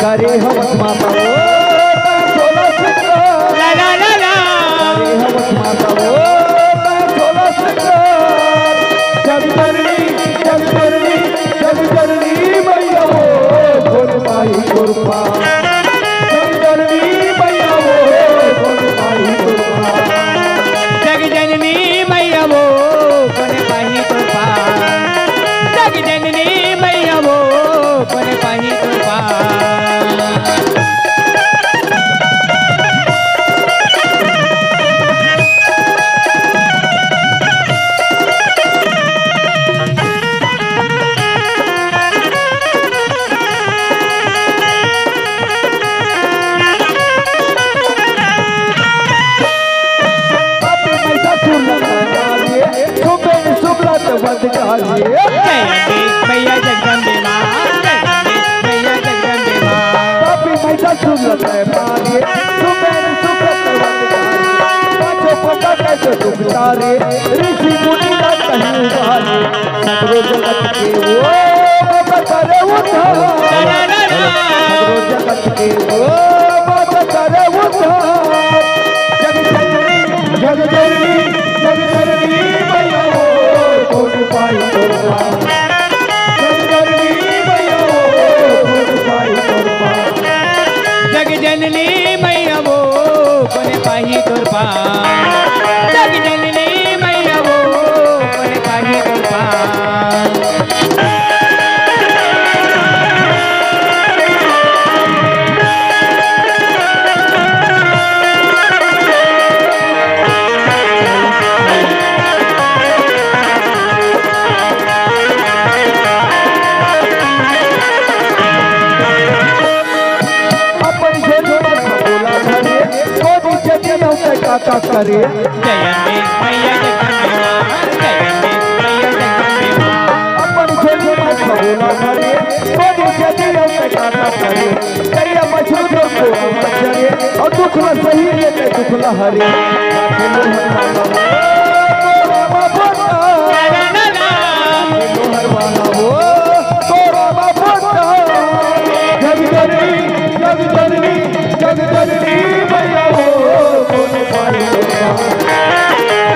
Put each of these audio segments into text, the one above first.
करे हम माता ला ला ला ला करे हम माता जब करनी मैया वो बोल पाई गुरपा जब करनी मैया वो बोल पाई गुरपा जग जननी मैया वो बोल पाई गुरपा जग जननी मैया वो बोल पाई गुरपा मैया जगदम्बे माँ मैया जगदम्बे माँ पापी मैया सुनत है मारे सुबह पाछो पता कैसे दुखतारे ऋषि मुनि ना कहीं उबारे सगरो जगत के वो बाबा करे उद्धार सगरो जगत के वो बाबा काका करे जय अम्बे मैया जगदम्बे माँ, जय अम्बे मैया जगदम्बे माँ। अपन खेली में खबोला करे बड़ी जदियों पे काका करे करिया मछलियों को मचरे और दुख न सही लेते दुख न हरे खेलो हर वाला हो तोरा बाबा जगदननी जगदननी जगदननी मैया हो सोनू पाई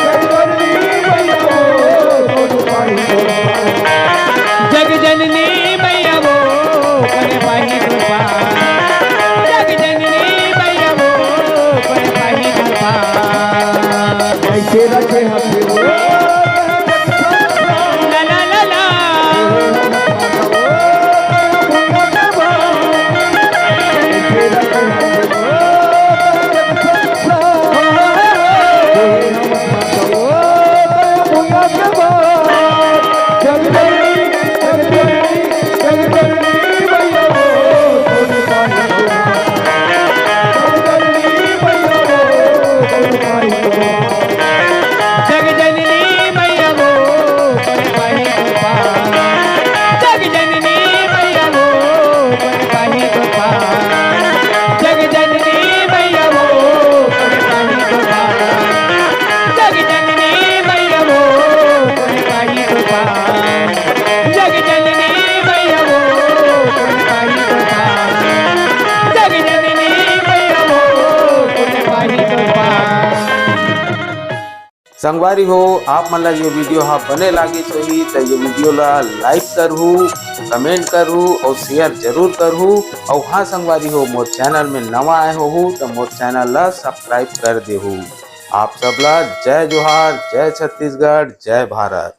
जगदननी मैया हो सोनू पाई जग जननी मैया वो करे पाही कृपा, जग जननी मैया वो करे पाही कृपा। ऐसे रखे हमें हो ला ला ला ला जग जननी मैया वो करे पाही कृपा, जग जननी मैया वो करे पाही कृपा, जग जननी मैया वो करे पाही कृपा, जग जननी मैया वो करे पाही कृपा, जग जननी मैया वो करे पाही कृपा, जग जननी मैया वो करे पाही कृपा। संगवारी हो आप मन ला ये वीडियो हा बने लागे होही तो ये वीडियो ला लाइक करहू, कमेंट करहू और शेयर जरूर करहू। और हाँ संगवारी हो मोर चैनल में नवा आए हो तो मोर चैनल ला सब्सक्राइब कर देहू। आप सब ला जय जोहार, जय छत्तीसगढ़, जय भारत।